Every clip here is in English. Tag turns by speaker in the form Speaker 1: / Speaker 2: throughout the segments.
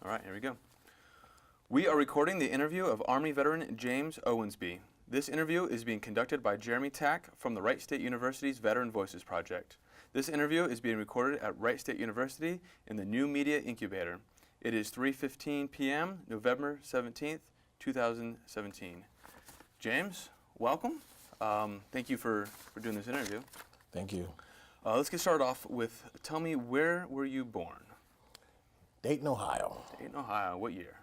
Speaker 1: All right, here we go. We are recording the interview of Army veteran James Owensby. This interview is being conducted by Jeremy Tack from the Wright State University's Veteran Voices Project. This interview is being recorded at Wright State University in the New Media Incubator. It is 3:15 p.m., November 17th, 2017. James, welcome. Thank you for doing this interview.
Speaker 2: Thank you.
Speaker 1: Let's get started off with, tell me, where were you born?
Speaker 2: Dayton, Ohio.
Speaker 1: Dayton, Ohio. What year?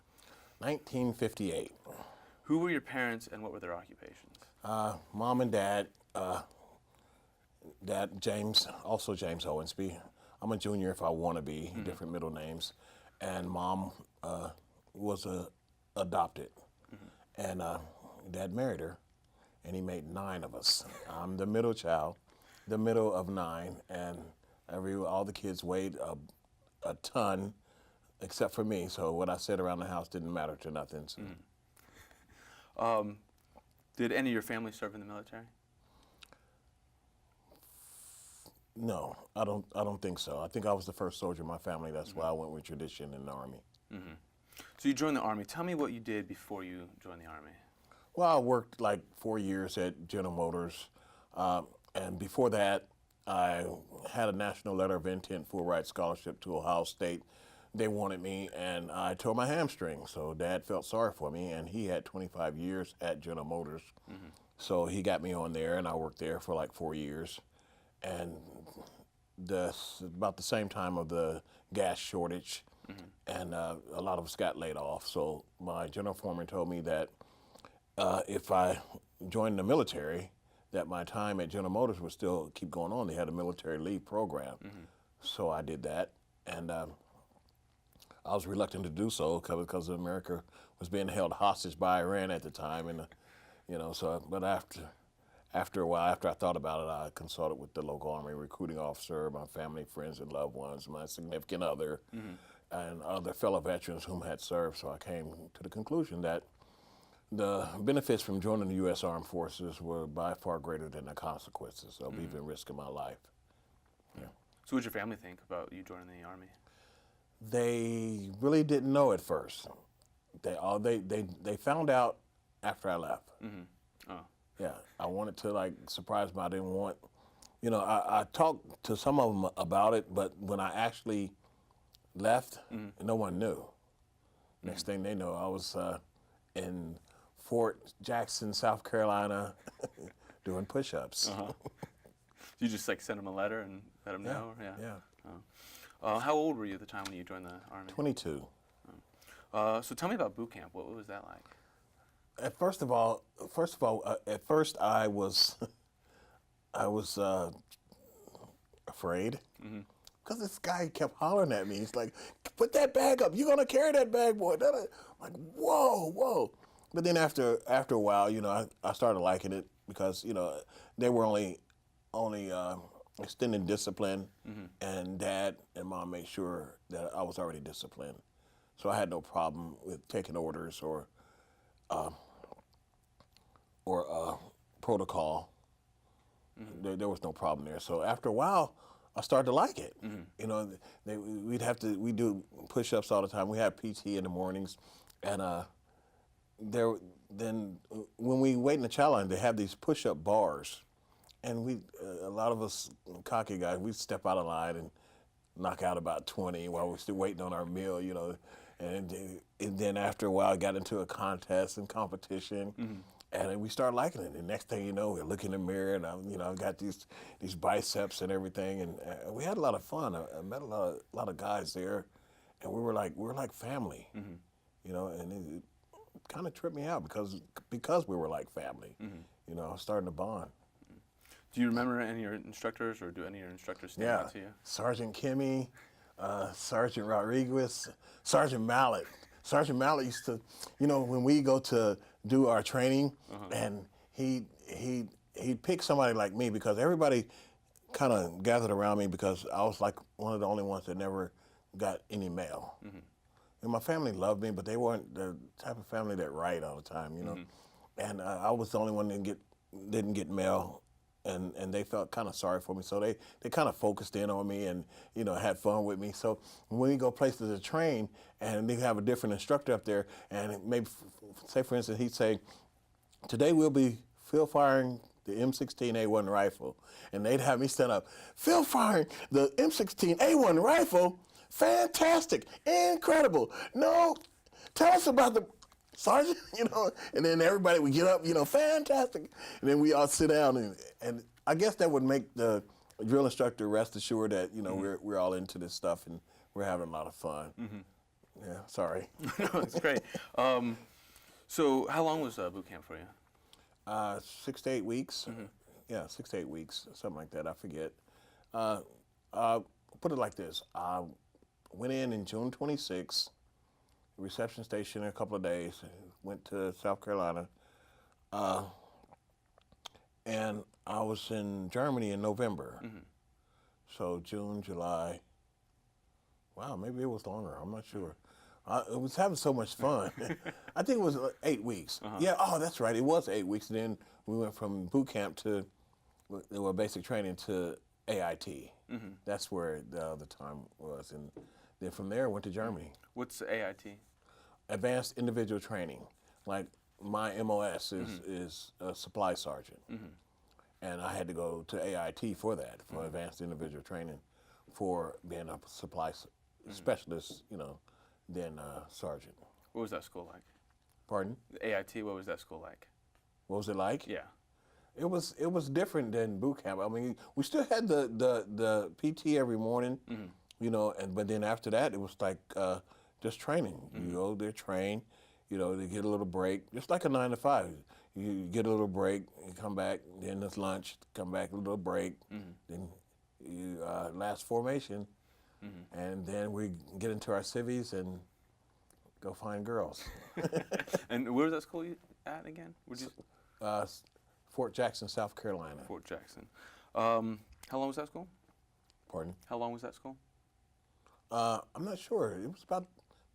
Speaker 2: 1958.
Speaker 1: Who were your parents and what were their occupations?
Speaker 2: Mom and dad. Dad, James, also James Owensby. I'm a junior if I want to be, different middle names. And mom was adopted. And dad married her, and he made 9 of us. I'm the middle child, the middle of 9, and all the kids weighed a ton, except for me. So what I said around the house didn't matter to nothing. So.
Speaker 1: Did any of your family serve in the military?
Speaker 2: No, I don't think so. I think I was the first soldier in my family. That's why I went with tradition in the Army.
Speaker 1: So you joined the Army. Tell me what you did before you joined the Army.
Speaker 2: Well, I worked like 4 years at General Motors, and before that, I had a national letter of intent for a Wright scholarship to Ohio State. They wanted me, and I tore my hamstring. So Dad felt sorry for me, and he had 25 years at General Motors. So he got me on there, and I worked there for like 4 years. And about the same time of the gas shortage, and a lot of us got laid off. So my general foreman told me that if I joined the military, that my time at General Motors would still keep going on. They had a military leave program. So I did that, and I was reluctant to do so because America was being held hostage by Iran at the time, and but after a while, after I thought about it, I consulted with the local Army recruiting officer, my family, friends, and loved ones, my significant other, and other fellow veterans whom had served. So I came to the conclusion that the benefits from joining the U.S. Armed Forces were by far greater than the consequences of even risking my life. Yeah.
Speaker 1: So what did your family think about you joining the Army?
Speaker 2: They really didn't know at first. They found out after I left.
Speaker 1: Oh.
Speaker 2: Yeah, I wanted to surprise them. I didn't want, I talked to some of them about it, but when I actually left, no one knew. Next thing they know, I was in Fort Jackson, South Carolina, doing push-ups.
Speaker 1: You just send them a letter and let them know?
Speaker 2: Yeah.
Speaker 1: Oh. How old were you at the time when you joined the Army?
Speaker 2: 22.
Speaker 1: So tell me about boot camp. What was that like?
Speaker 2: At first I was afraid because this guy kept hollering at me. He's like, "Put that bag up! You're gonna carry that bag, boy!" I'm like, whoa! But then after a while, I started liking it because they were only extending discipline, and Dad and Mom made sure that I was already disciplined, so I had no problem with taking orders or protocol. There was no problem there. So after a while, I started to like it. We do push-ups all the time. We have PT in the mornings, and then when we wait in the chow line, they have these push-up bars, and a lot of us cocky guys, we step out of line and knock out about 20 while we're still waiting on our meal, And then after a while, I got into a contest and competition, and we started liking it. And next thing you know, we look in the mirror, and I've got these biceps and everything, and we had a lot of fun. I met a lot of guys there, and we were like family, and it kind of tripped me out because we were like family. I was starting to bond.
Speaker 1: Do you remember any of your instructors, or do any of your instructors stand out to you?
Speaker 2: Sergeant Kimmy, Sergeant Rodriguez, Sergeant Mallett. Sergeant Mallett used to, when we go to do our training, and he'd pick somebody like me because everybody kind of gathered around me because I was like one of the only ones that never got any mail. And my family loved me, but they weren't the type of family that write all the time, And I was the only one that didn't get mail and they felt kind of sorry for me, so they kind of focused in on me and had fun with me. So when we go places to train and they have a different instructor up there, and maybe say for instance he'd say, today we'll be field firing the M16A1 rifle, and they'd have me stand up, field firing the M16A1 rifle, fantastic, incredible. No, tell us about the sergeant, and then everybody would get up, fantastic. And then we all sit down, and I guess that would make the drill instructor rest assured that, we're all into this stuff and we're having a lot of fun. Yeah, sorry.
Speaker 1: No, it's great. So how long was boot camp for you?
Speaker 2: 6 to 8 weeks. Yeah, 6 to 8 weeks, something like that. I forget. Put it like this. I went in June 26th, reception station in a couple of days, went to South Carolina, and I was in Germany in November. So June, July, wow, maybe it was longer, I'm not sure. I was having so much fun. I think it was 8 weeks. Yeah, oh, that's right, it was 8 weeks. And then we went from boot camp to basic training to AIT. That's where the time was. And then from there, I went to Germany.
Speaker 1: What's AIT?
Speaker 2: Advanced Individual Training. Like my MOS is a supply sergeant. And I had to go to AIT for that, for Advanced Individual Training, for being a supply specialist, then sergeant.
Speaker 1: What was that school like?
Speaker 2: Pardon?
Speaker 1: The AIT, what was that school like?
Speaker 2: What was it like?
Speaker 1: Yeah.
Speaker 2: It was different than boot camp. I mean, we still had the PT every morning, but then after that it was like just training. You go there, train, they get a little break, just like a 9 to 5. You get a little break, you come back, then it's lunch, come back, a little break, then you last formation, and then we get into our civvies and go find girls.
Speaker 1: And where was that school at again?
Speaker 2: Fort Jackson, South Carolina.
Speaker 1: Fort Jackson. How long was that school?
Speaker 2: Pardon?
Speaker 1: How long was that school?
Speaker 2: I'm not sure. It was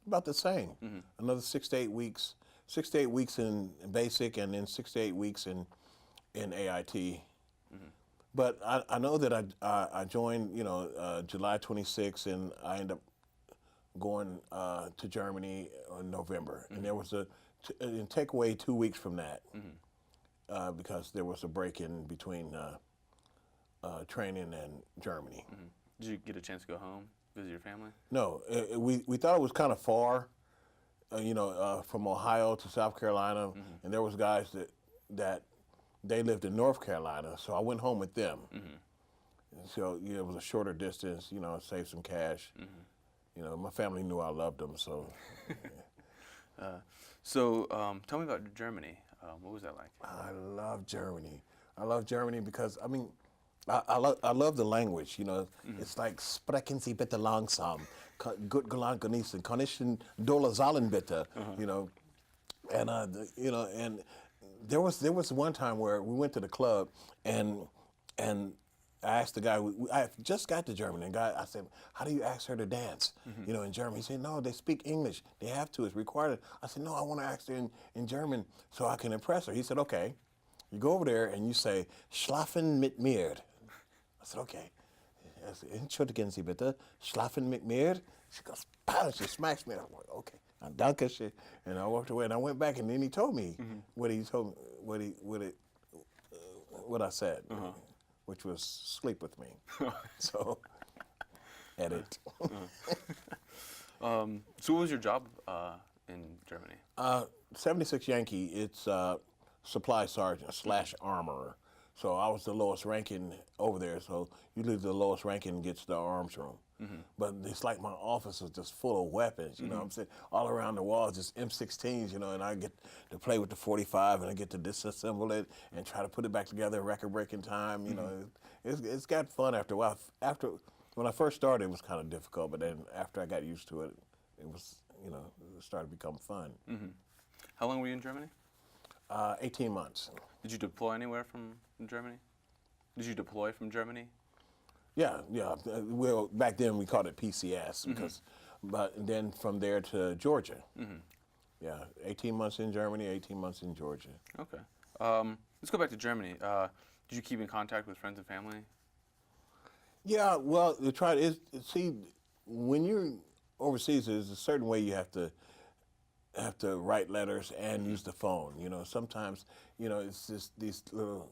Speaker 2: about the same. Another 6 to 8 weeks. 6 to 8 weeks in basic, and then 6 to 8 weeks in AIT. But I know that I joined, July 26th, and I ended up going to Germany in November. And there was take away 2 weeks from that because there was a break in between training and Germany.
Speaker 1: Did you get a chance to go home, visit your family?
Speaker 2: No, we thought it was kind of far, from Ohio to South Carolina, and there was guys that they lived in North Carolina, so I went home with them. So it was a shorter distance, saved some cash. My family knew I loved them, so.
Speaker 1: Tell me about Germany. What was that like?
Speaker 2: I love Germany. I love Germany because, I love the language, It's like, sprechen Sie bitte langsam, gut gelernt genießen, kann ich Dollar zahlen bitte, And, and there was one time where we went to the club and I asked the guy, I just got to Germany, and I said, how do you ask her to dance, in German? He said, no, they speak English. They have to, it's required. I said, no, I want to ask her in German so I can impress her. He said, okay. You go over there and you say, schlafen mit mir. I said, okay. I said, entschuldigen Sie bitte, schlafen mit mir? She goes, pow, she smacks me. I'm like, okay. Danke schön. And I walked away and I went back and then he told me what he told me, what I said, which was sleep with me. So, edit.
Speaker 1: So what was your job in Germany?
Speaker 2: 76 Yankee, it's supply sergeant / armorer. So I was the lowest ranking over there. So usually the lowest ranking gets the arms room. But it's like my office is just full of weapons, I'm saying, all around the walls, just M16s, and I get to play with the 45 and I get to disassemble it and try to put it back together in record-breaking time, It's got fun after a while. When I first started, it was kind of difficult, but then after I got used to it, it was, it started to become fun.
Speaker 1: How long were you in Germany?
Speaker 2: 18 months.
Speaker 1: Did you deploy anywhere from Germany? Did you deploy from Germany?
Speaker 2: Yeah. Well, back then we called it PCS, but then from there to Georgia. Yeah, 18 months in Germany, 18 months in Georgia.
Speaker 1: Okay. Let's go back to Germany. Did you keep in contact with friends and family?
Speaker 2: Yeah, well, you try to see when you're overseas. There's a certain way you have to write letters and use the phone. You know, sometimes it's just these little.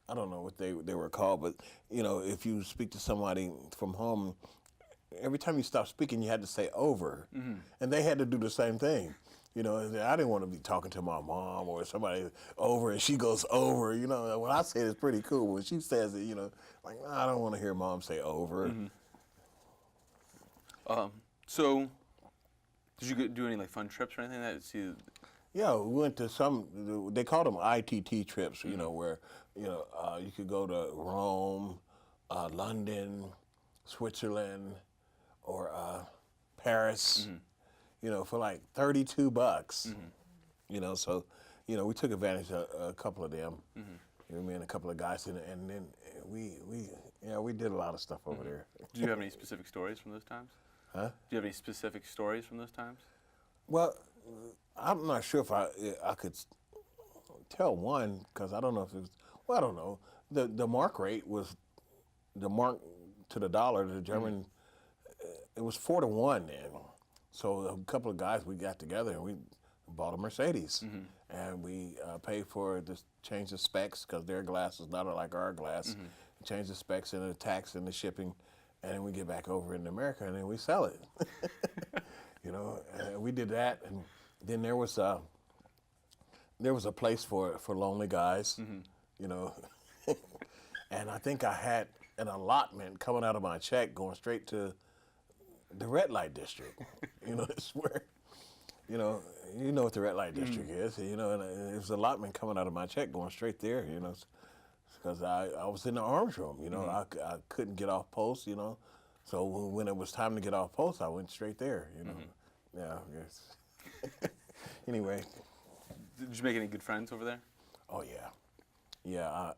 Speaker 2: I don't know what they were called, but if you speak to somebody from home, every time you stop speaking, you had to say over, and they had to do the same thing. You know, and I didn't want to be talking to my mom or somebody over, and she goes over. You know, when I say it, it's pretty cool. When she says it, like I don't want to hear mom say over.
Speaker 1: So, did you do any like fun trips or anything like that? See,
Speaker 2: Yeah, we went to some. They called them ITT trips. You know, where you could go to Rome, London, Switzerland, or Paris. For like $32. So we took advantage of a couple of them. Me and a couple of guys, and then we did a lot of stuff over there.
Speaker 1: do you have any specific stories from those times?
Speaker 2: Huh?
Speaker 1: Do you have any specific stories from those times?
Speaker 2: Well, I'm not sure if I could tell one because I don't know if it was. Well, I don't know. The mark rate was the mark to the dollar. The German it was 4-1 then. So a couple of guys we got together and we bought a Mercedes, and we paid for the change the specs because their glass is not like our glass. Change the specs and the tax and the shipping, and then we get back over in America and then we sell it. And we did that, and then there was a place for lonely guys, and I think I had an allotment coming out of my check going straight to the red light district. It's where, what the red light district is, and it was an allotment coming out of my check going straight there, because I was in the arms room, I couldn't get off post, so when it was time to get off post, I went straight there, Yeah, yes. Anyway.
Speaker 1: Did you make any good friends over there?
Speaker 2: Oh, yeah. Yeah,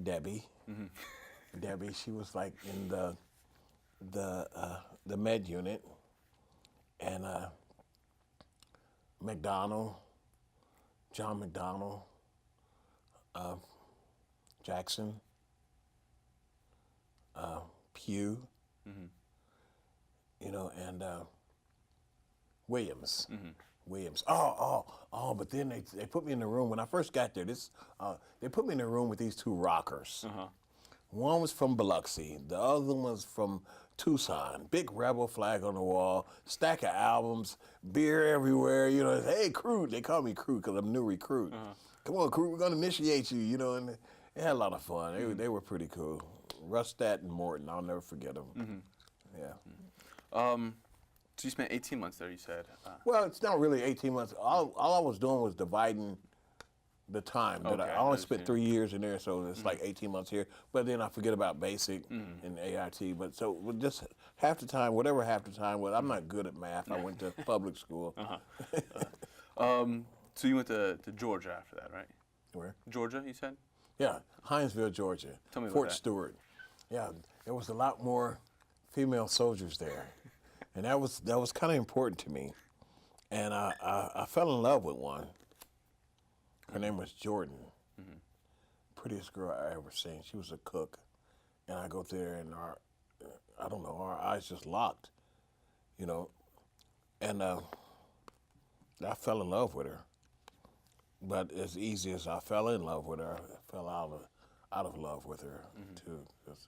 Speaker 2: Debbie. Debbie, she was like in the med unit, and John McDonald, Jackson, Pugh, and Williams. Williams. But then they put me in the room when I first got there. They put me in the room with these two rockers. One was from Biloxi, the other one was from Tucson. Big rebel flag on the wall, stack of albums, beer everywhere. Hey, crew. They call me crew because I'm a new recruit. Come on, crew, we're gonna initiate you. And they had a lot of fun. They were pretty cool. Rustat and Morton, I'll never forget them. Yeah.
Speaker 1: So you spent 18 months there, you said.
Speaker 2: Well, it's not really 18 months. All I was doing was dividing the time.
Speaker 1: Okay,
Speaker 2: I only spent 3 years in there, so it's like 18 months here. But then I forget about basic and AIT. But so just half the time, whatever half the time was, I'm not good at math. I went to public school.
Speaker 1: So you went to Georgia after that, right?
Speaker 2: Where?
Speaker 1: Georgia, you said?
Speaker 2: Yeah, Hinesville, Georgia.
Speaker 1: Tell me about
Speaker 2: Fort
Speaker 1: that.
Speaker 2: Stewart. Yeah, there was a lot more female soldiers there. And that was kind of important to me. And I fell in love with one. Her name was Jordan. Prettiest girl I ever seen. She was a cook. And I go there and our eyes just locked, And I fell in love with her. But as easy as I fell in love with her, I fell out of love with her too. 'Cause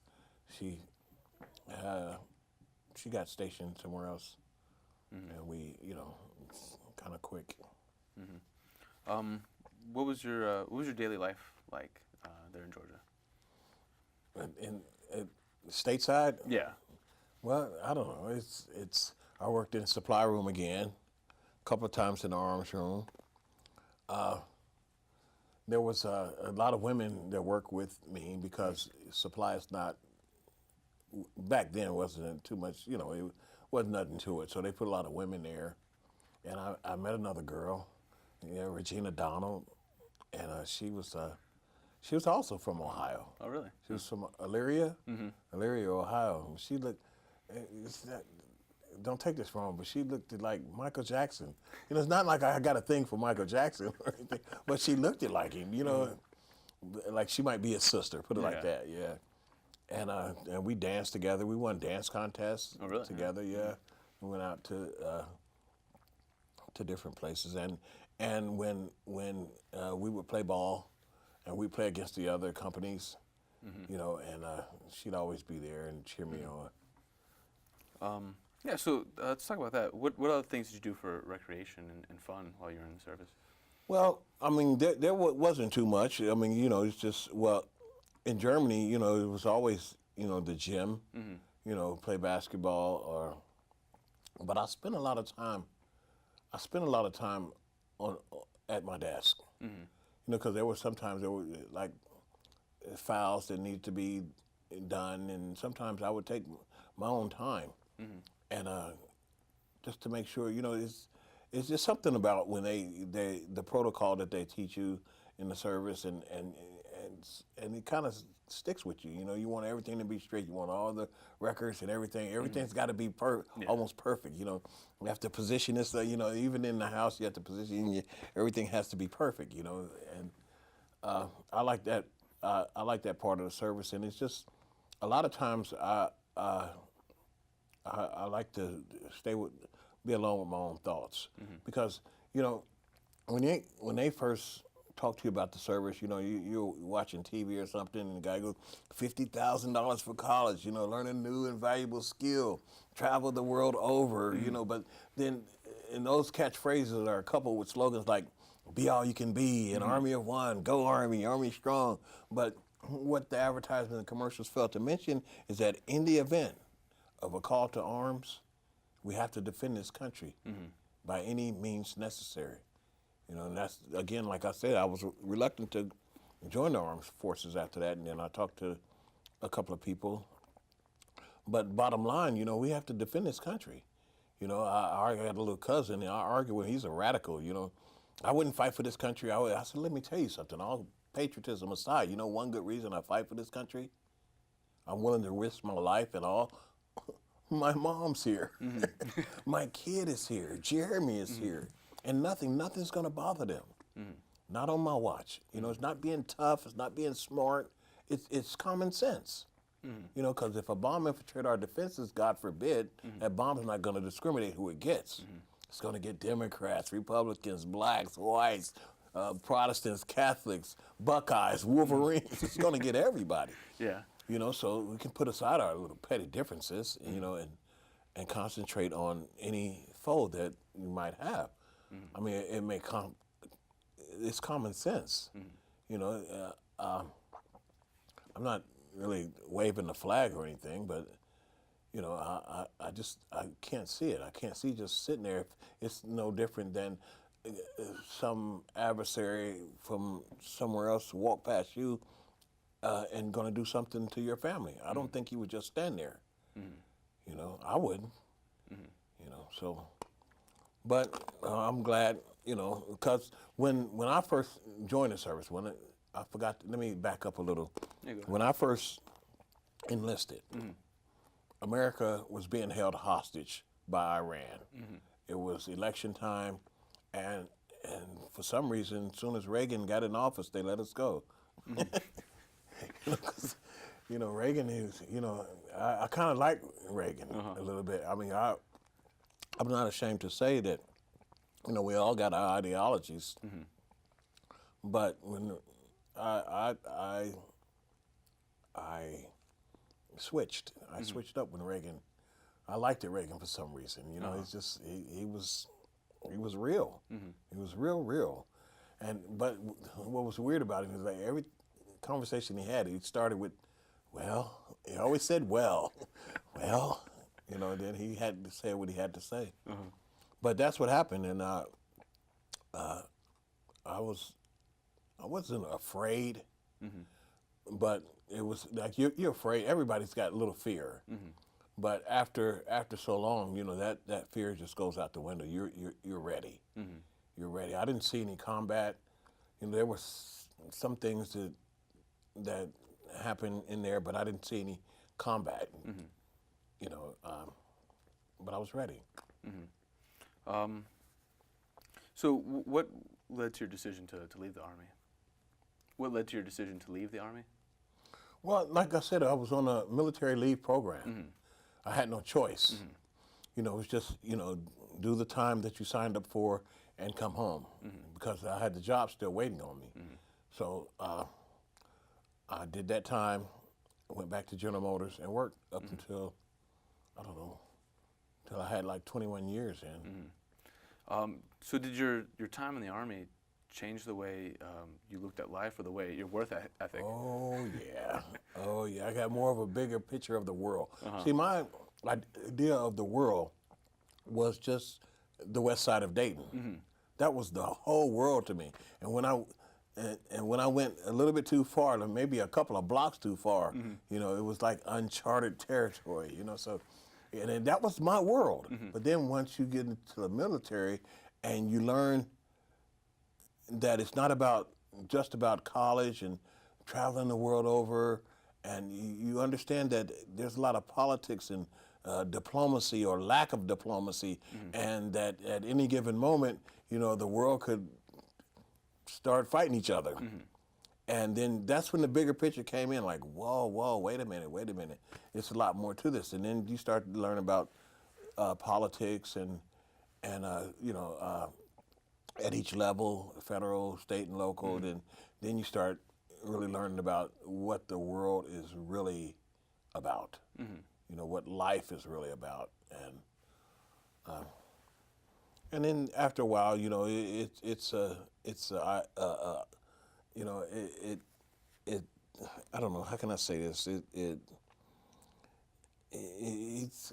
Speaker 2: she got stationed somewhere else, and we, kind of quick.
Speaker 1: What was your daily life like there in Georgia?
Speaker 2: In stateside?
Speaker 1: Yeah.
Speaker 2: Well, I don't know. It's. I worked in the supply room again, a couple of times in the arms room. There was a lot of women that worked with me because supply is not. Back then wasn't too much, it wasn't nothing to it. So they put a lot of women there. And I met another girl, Regina Donald, and she was also from Ohio.
Speaker 1: Oh, really?
Speaker 2: She was from Elyria, Elyria, Ohio. She looked, don't take this wrong, but she looked like Michael Jackson. It's not like I got a thing for Michael Jackson or anything, but she looked like him, like she might be his sister, put it like
Speaker 1: Yeah.
Speaker 2: that, yeah. And we danced together. We won dance contests
Speaker 1: Oh, really?
Speaker 2: together, yeah. We went out to different places, and when we would play ball, and we'd play against the other companies, you know, and she'd always be there and cheer me on.
Speaker 1: Yeah, so let's talk about that. What other things did you do for recreation and fun while you were in the service?
Speaker 2: Well, I mean, there wasn't too much. I mean, you know, it's just, well, in Germany, you know, it was always, you know, the gym, you know, play basketball but I spent a lot of time. I spent a lot of time on at my desk. You know, because sometimes there were like files that needed to be done, and sometimes I would take my own time, and just to make sure, you know, it's just something about when the protocol that they teach you in the service, and it kind of sticks with you. You know, you want everything to be straight. You want all the records and everything. Everything's got to be almost perfect. You know, you have to position this. You know, even in the house, you have to position. Everything has to be perfect. You know, and I like that. I like that part of the service, and it's just a lot of times I like to be alone with my own thoughts, because you know when they first talk to you about the service, you know, you're watching TV or something, and the guy goes, $50,000 for college, you know, learn a new and valuable skill, travel the world over, you know, but then in those catchphrases are coupled with slogans like, be all you can be, an army of one, go Army, Army strong. But what the advertisement and commercials failed to mention is that in the event of a call to arms, we have to defend this country by any means necessary. You know, and that's, again, like I said, I was reluctant to join the armed forces after that, and then I talked to a couple of people. But bottom line, you know, we have to defend this country. You know, I had a little cousin, and I argue with him. He's a radical, you know. I wouldn't fight for this country. I said, let me tell you something. All patriotism aside, you know one good reason I fight for this country? I'm willing to risk my life and all. My mom's here. My kid is here. Jeremy is here. And nothing's going to bother them. Not on my watch. You know, it's not being tough. It's not being smart. It's common sense. You know, because if a bomb infiltrates our defenses, God forbid, that bomb is not going to discriminate who it gets. It's going to get Democrats, Republicans, blacks, whites, Protestants, Catholics, Buckeyes, Wolverines. It's going to get everybody.
Speaker 1: Yeah.
Speaker 2: You know, so we can put aside our little petty differences, you know, and concentrate on any foe that we might have. I mean, it's common sense. You know, I'm not really waving the flag or anything, but you know, I can't see it. I can't see just sitting there. It's no different than some adversary from somewhere else walk past you and going to do something to your family. I don't think you would just stand there. You know, I wouldn't. You know, so. But I'm glad, you know, because when I first joined the service, I forgot, let me back up a little.
Speaker 1: Yeah, go ahead.
Speaker 2: When I first enlisted, America was being held hostage by Iran. It was election time, and for some reason, as soon as Reagan got in office, they let us go. You know, Reagan is, you know, I kind of like Reagan a little bit. I mean, I'm not ashamed to say that, you know, we all got our ideologies, but when I switched up when Reagan. I liked it, Reagan, for some reason. You know, it's just he was real. He was real. But what was weird about him is like every conversation he started with, well, he always said, well, you know, then he had to say what he had to say. But that's what happened, and I wasn't afraid, but it was like you're afraid. Everybody's got a little fear, but after so long, you know, that fear just goes out the window. You're ready. You're ready. I didn't see any combat. You know, there were some things that happened in there, but I didn't see any combat. You know, but I was ready.
Speaker 1: So what led to your decision to leave the Army? What led to your decision to leave the Army?
Speaker 2: Well, like I said, I was on a military leave program. I had no choice. You know, it was just, you know, do the time that you signed up for and come home because I had the job still waiting on me. So I did that time, went back to General Motors and worked up until, I don't know, until I had like 21 years in.
Speaker 1: So did your time in the Army change the way you looked at life or the way your worth ethic?
Speaker 2: Oh, yeah. Oh, yeah. I got more of a bigger picture of the world. See, my idea of the world was just the west side of Dayton. That was the whole world to me. And when I went a little bit too far, like maybe a couple of blocks too far, you know, it was like uncharted territory, you know. So, and then that was my world. But then once you get into the military and you learn that it's not just about college and traveling the world over, and you understand that there's a lot of politics and diplomacy or lack of diplomacy, and that at any given moment, you know, the world could start fighting each other. And then that's when the bigger picture came in, like, whoa, wait a minute. It's a lot more to this. And then you start to learn about politics and you know, at each level, federal, state, and local. Then you start really learning about what the world is really about. You know, what life is really about. And then after a while, you know, it's you know, it I don't know, how can I say this? It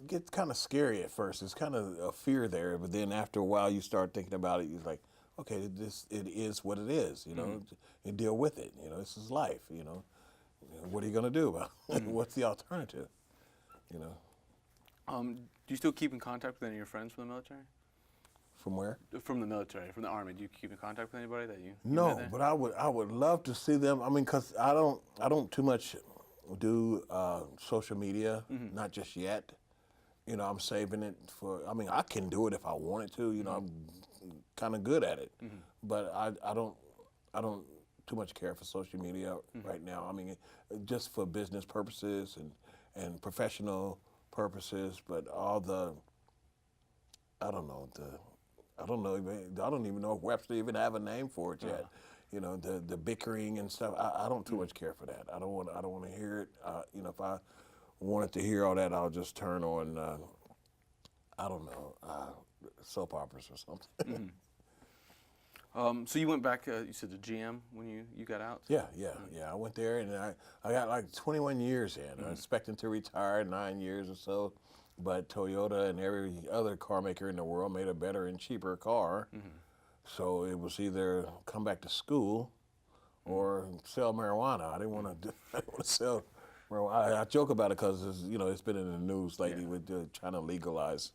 Speaker 2: gets kind of scary at first. It's kind of a fear there, but then after a while, you start thinking about it. You're like, okay, it is what it is. You know, you deal with it. You know, this is life. You know, what are you gonna do about it? What's the alternative? You know.
Speaker 1: Do you still keep in contact with any of your friends from the military?
Speaker 2: From where?
Speaker 1: From the military, from the Army. Do you keep in contact with anybody that you
Speaker 2: No,
Speaker 1: met there?
Speaker 2: but I would love to see them. I mean, cause I don't too much do social media, not just yet. You know, I'm saving it for. I mean, I can do it if I wanted to. You know, I'm kind of good at it, but I don't too much care for social media right now. I mean, just for business purposes and professional purposes, but all the I don't even know if Webster even have a name for it yet. You know, the bickering and stuff. I don't too much care for that. I don't want to hear it. You know, if I wanted to hear all that, I'll just turn on I don't know, soap operas or something.
Speaker 1: So you went back, you said to GM when you got out?
Speaker 2: Yeah. I went there and I got like 21 years in. I was expecting to retire 9 years or so, but Toyota and every other car maker in the world made a better and cheaper car. So it was either come back to school or sell marijuana. I didn't want to sell marijuana. I joke about it because you know, it's been in the news lately with trying to legalize.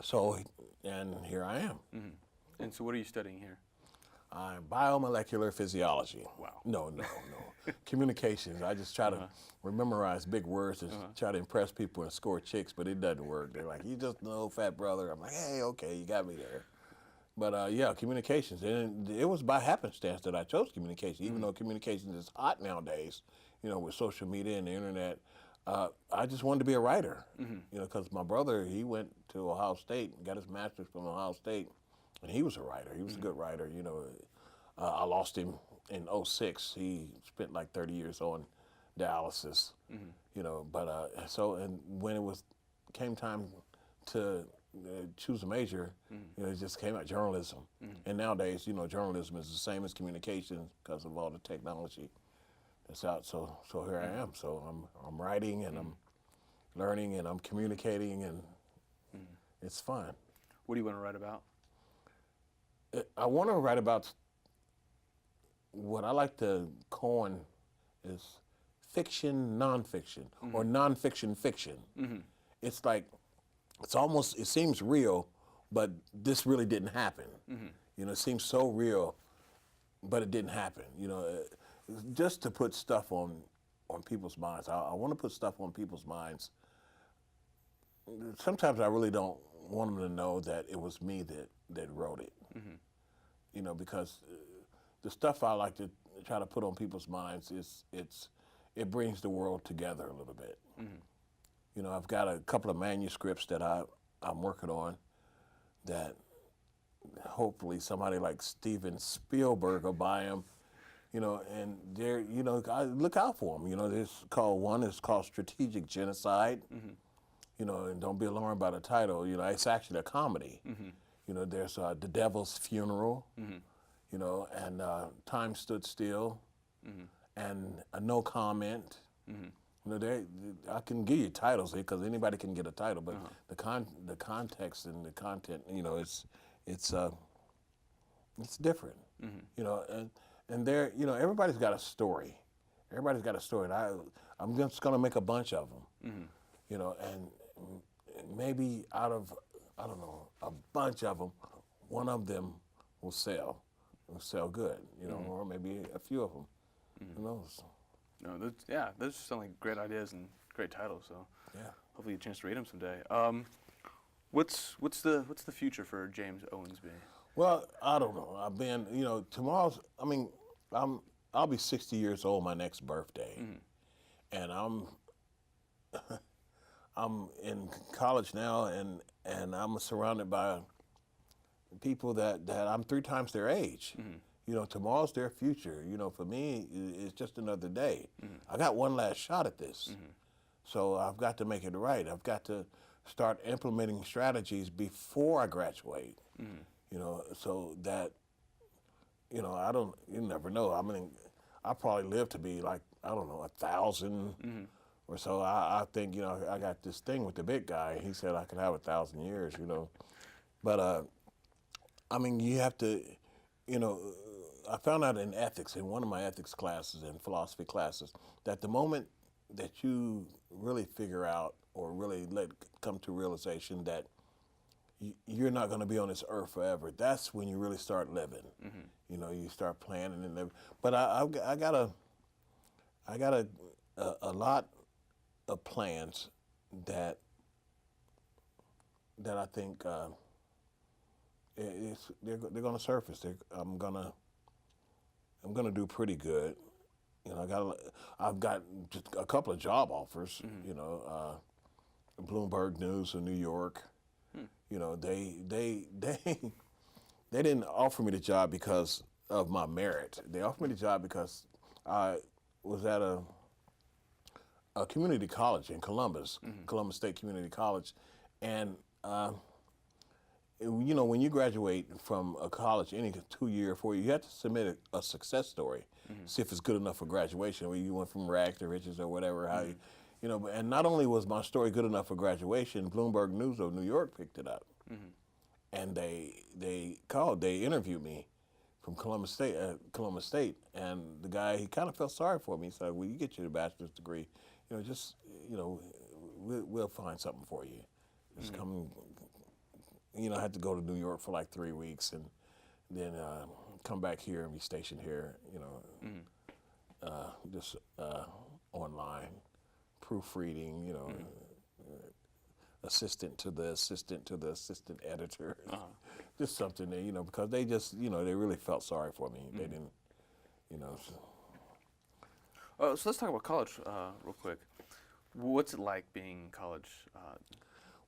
Speaker 2: So, and here I am.
Speaker 1: And so what are you studying here?
Speaker 2: Biomolecular physiology.
Speaker 1: Wow.
Speaker 2: No. Communications. I just try to memorize big words and try to impress people and score chicks, but it doesn't work. They're like, you just know, fat brother. I'm like, hey, okay, you got me there. But yeah, communications. And it was by happenstance that I chose communication, even though communications is hot nowadays, you know, with social media and the internet. I just wanted to be a writer, you know, because my brother, he went to Ohio State and got his master's from Ohio State, and he was a writer. He was a good writer, you know. I lost him in '06. He spent like 30 years on dialysis, you know. But and when it came time to choose a major, you know, it just came out journalism. And nowadays, you know, journalism is the same as communications because of all the technology that's out. So here I am. So I'm writing and I'm learning and I'm communicating and it's fun.
Speaker 1: What do you want to write about?
Speaker 2: I want to write about what I like to coin is fiction, nonfiction, or nonfiction fiction. It's like, it seems real, but this really didn't happen. You know, it seems so real, but it didn't happen. You know, just to put stuff on people's minds. I want to put stuff on people's minds. Sometimes I really don't want them to know that it was me that wrote it. You know, because the stuff I like to try to put on people's minds is it brings the world together a little bit. You know, I've got a couple of manuscripts that I'm working on that hopefully somebody like Steven Spielberg will buy them. You know, and they're, you know, I look out for them. You know, one is called Strategic Genocide. You know, and don't be alarmed by the title. You know, it's actually a comedy. You know, there's The Devil's Funeral. You know, and Time Stood Still, and No Comment. You know, I can give you titles because anybody can get a title, but the context and the content, you know, it's different. You know, and there, you know, everybody's got a story. Everybody's got a story, and I'm just gonna make a bunch of them. You know, and maybe out of, I don't know, a bunch of them, one of them will sell good, you know, or maybe a few of them. Who knows?
Speaker 1: No, those sound like great ideas and great titles. So
Speaker 2: Yeah.
Speaker 1: hopefully you get a chance to read them someday. What's the future for James Owensby?
Speaker 2: Well, I don't know. I've been, you know, I'll be 60 years old my next birthday, and I'm in college now, and I'm surrounded by people that I'm 3 times their age. You know, tomorrow's their future. You know, for me, it's just another day. I got one last shot at this, so I've got to make it right. I've got to start implementing strategies before I graduate. You know, so that, you know, you never know. I mean, I probably live to be like, I don't know, 1,000 or so. I think, you know, I got this thing with the big guy. He said I could have 1,000 years, you know. But, I mean, you have to, you know, I found out in ethics, in one of my ethics classes and philosophy classes, that the moment that you really figure out or really come to realization that you're not going to be on this earth forever, that's when you really start living. You know, you start planning and living. But I got a lot of plans that I think they're going to surface. I'm gonna do pretty good. You know, I've got just a couple of job offers. You know, Bloomberg News in New York. You know, they didn't offer me the job because of my merit. They offered me the job because I was at a community college in Columbus, Columbus State Community College, and you know, when you graduate from a college, any 2-year, 4-year, you have to submit a success story, see if it's good enough for graduation. Where you went from rags to riches or whatever. How you know, and not only was my story good enough for graduation, Bloomberg News of New York picked it up, and they interviewed me from Columbus State, and the guy, he kind of felt sorry for me. He said, "Well, you get your bachelor's degree, you know, just, you know, we'll find something for you. Just come." You know, I had to go to New York for like 3 weeks, and then come back here and be stationed here. You know, just online, proofreading. You know, assistant to the assistant editor. Just something that, you know, because they just, you know, they really felt sorry for me. They didn't, you know.
Speaker 1: So let's talk about college real quick. What's it like being in college?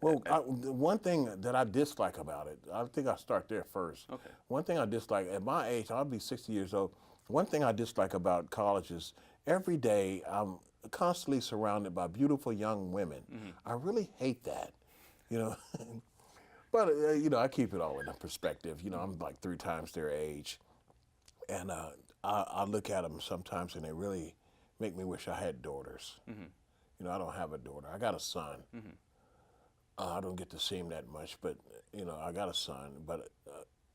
Speaker 2: Well, the one thing that I dislike about it, I think I'll start there first.
Speaker 1: Okay.
Speaker 2: One thing I dislike, at my age, I'll be 60 years old. One thing I dislike about college is every day I'm constantly surrounded by beautiful young women. I really hate that, you know. But, you know, I keep it all in perspective. You know, I'm like 3 times their age. And I look at them sometimes and they really make me wish I had daughters. You know, I don't have a daughter. I got a son. I don't get to see him that much, but, you know, I got a son, but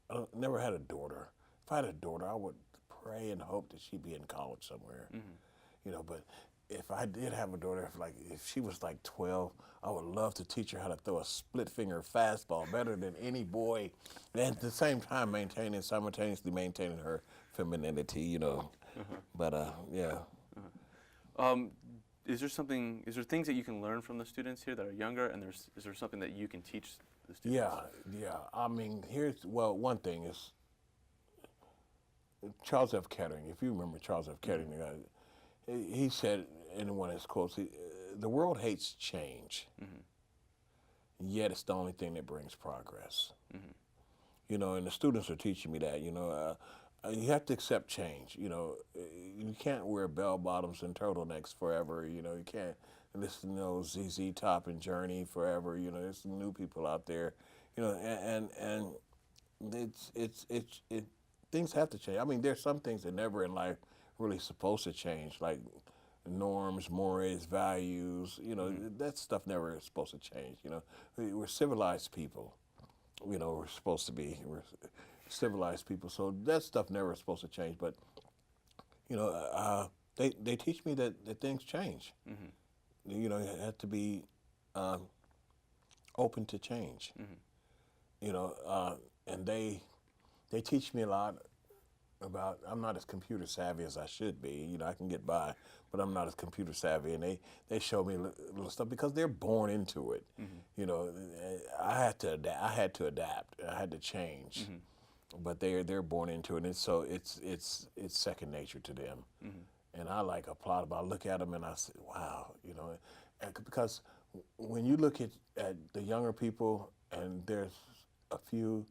Speaker 2: I never had a daughter. If I had a daughter, I would pray and hope that she'd be in college somewhere, you know, but if I did have a daughter, if she was like 12, I would love to teach her how to throw a split finger fastball better than any boy, and at the same time simultaneously maintaining her femininity, you know, but yeah.
Speaker 1: Is there things that you can learn from the students here that are younger, and is there something that you can teach the students?
Speaker 2: Yeah. I mean, one thing is, Charles F. Kettering, if you remember Charles F. Kettering, the guy, he said in one of his quotes, the world hates change, yet it's the only thing that brings progress. You know, and the students are teaching me that, you know, you have to accept change. You know, you can't wear bell bottoms and turtlenecks forever. You know, you can't listen to those ZZ Top and Journey forever. You know, there's some new people out there. You know, and it things have to change. I mean, there's some things that never in life really supposed to change, like norms, mores, values. You know, that stuff never is supposed to change. You know, we're civilized people. You know, we're supposed to be. We're civilized people, so that stuff never is supposed to change. But you know, they teach me that things change. You know, you have to be open to change. You know, and they teach me a lot about. I'm not as computer savvy as I should be. You know, I can get by, but I'm not as computer savvy, and they show me little stuff because they're born into it. You know, I had to adapt. I had to change. But they're born into it, and so it's second nature to them. And I like applaud them. I look at them and I say, wow, you know, because when you look at the younger people, and there's a few,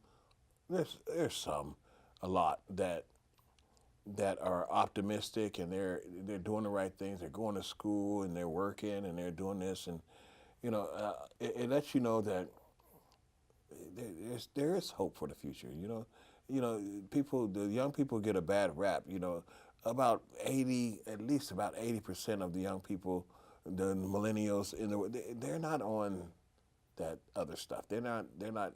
Speaker 2: there's some, a lot that are optimistic, and they're doing the right things. They're going to school and they're working and they're doing this, and you know, it lets you know that there is hope for the future. You know, the young people get a bad rap. You know, at least about 80% of the young people, the millennials they're not on that other stuff. They're not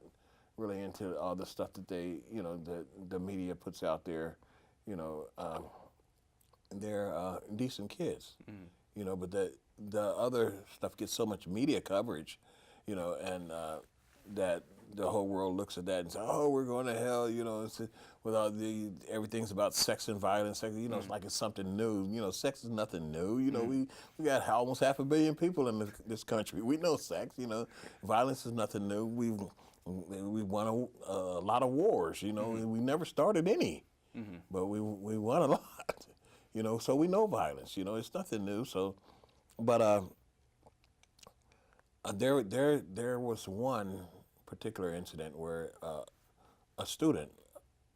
Speaker 2: really into all the stuff that the media puts out there. You know, they're decent kids. You know, but the other stuff gets so much media coverage. You know, and that the whole world looks at that and says, "Oh, we're going to hell." You know, with all everything's about sex and violence. You know, it's like it's something new. You know, sex is nothing new. You know, we got almost 500 million people in this country. We know sex. You know, violence is nothing new. We won a lot of wars. You know, we never started any, but we won a lot. You know, so we know violence. You know, it's nothing new. So, but there was one particular incident where a student,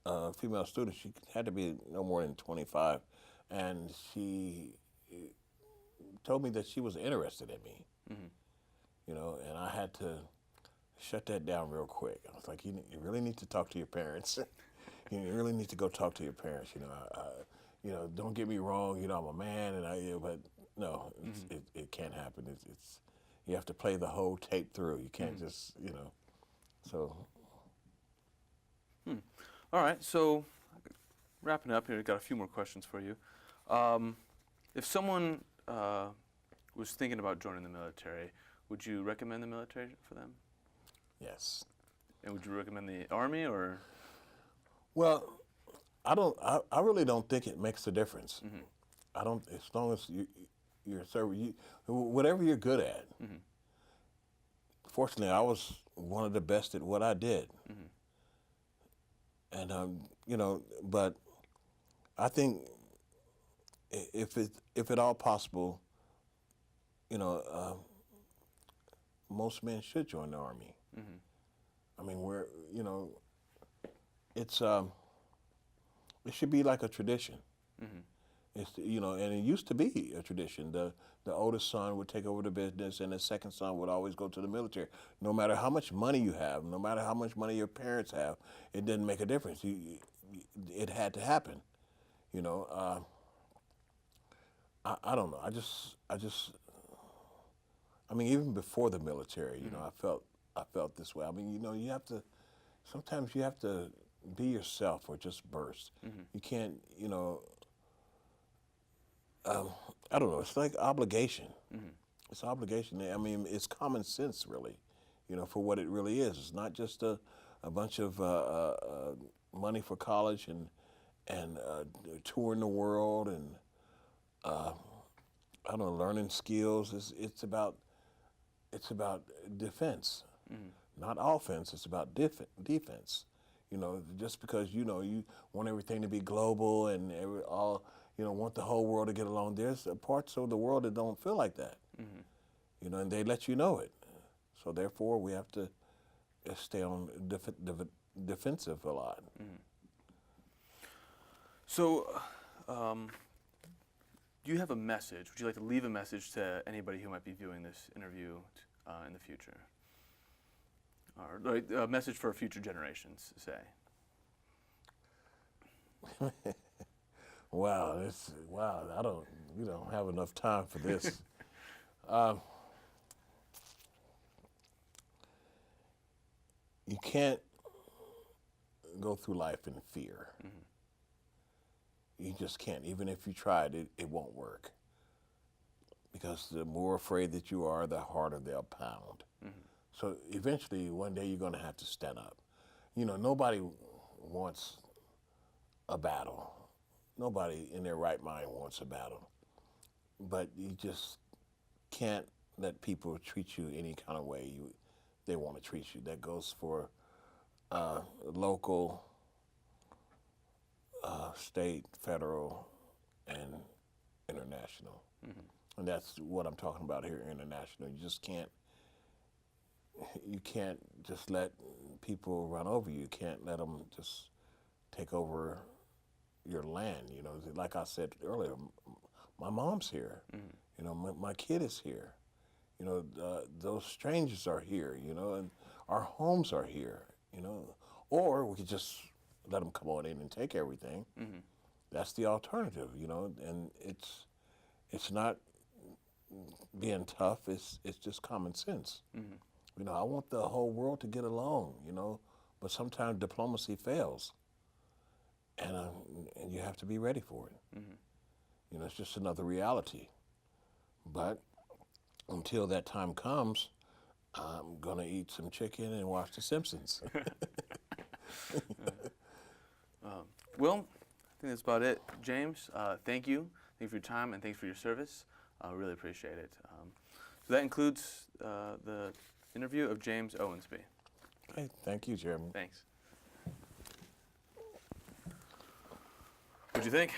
Speaker 2: a female student, she had to be no more than 25, and she told me that she was interested in me. You know, and I had to shut that down real quick. I was like, you really need to talk to your parents. You really need to go talk to your parents. You know, don't get me wrong. You know, I'm a man, but no, it can't happen. It's you have to play the whole tape through. You can't just, you know. So.
Speaker 1: All right. So, wrapping up here, I've got a few more questions for you. If someone was thinking about joining the military, would you recommend the military for them?
Speaker 2: Yes.
Speaker 1: And would you recommend the Army or?
Speaker 2: Well, I really don't think it makes a difference. I don't. As long as you're serving, whatever you're good at. Fortunately, I was one of the best at what I did. And you know, but I think if at all possible, you know, most men should join the Army. I mean, you know, it's it should be like a tradition. It's, you know, and it used to be a tradition. The oldest son would take over the business, and the second son would always go to the military. No matter how much money you have, no matter how much money your parents have, it didn't make a difference. It had to happen. You know, I don't know. I mean, even before the military, you know, I felt this way. I mean, you know, sometimes you have to be yourself or just burst. You can't, you know. I don't know. It's like obligation. It's obligation. I mean, it's common sense, really. You know, for what it really is. It's not just a bunch of money for college and touring the world and I don't know, learning skills. It's about defense, not offense. It's about defense. You know, just because you want everything to be global and want the whole world to get along. There's parts of the world that don't feel like that. You know, and they let you know it. So therefore, we have to stay on defensive a lot.
Speaker 1: So, do you have a message? Would you like to leave a message to anybody who might be viewing this interview in the future? Or like, a message for future generations, say?
Speaker 2: Wow, we don't have enough time for this. You can't go through life in fear. You just can't. Even if you tried, it won't work. Because the more afraid that you are, the harder they'll pound. So eventually, one day, you're going to have to stand up. You know, nobody wants a battle. Nobody in their right mind wants a battle. But you just can't let people treat you any kind of way they want to treat you. That goes for local, state, federal, and international. And that's what I'm talking about here, international. You can't just let people run over you. You can't let them just take over your land. You know, like I said earlier, my mom's here. You know, my kid is here. You know, those strangers are here, you know, and our homes are here, you know. Or we could just let them come on in and take everything. That's the alternative, you know, and it's not being tough, it's just common sense. You know, I want the whole world to get along, you know, but sometimes diplomacy fails, and you have to be ready for it. You know, it's just another reality. But until that time comes, I'm gonna eat some chicken and watch The Simpsons.
Speaker 1: Well, I think that's about it. James, thank you. Thank you for your time and thanks for your service. I really appreciate it. So that includes the interview of James Owensby.
Speaker 2: Okay, thank you, Jeremy.
Speaker 1: Thanks. What'd you think?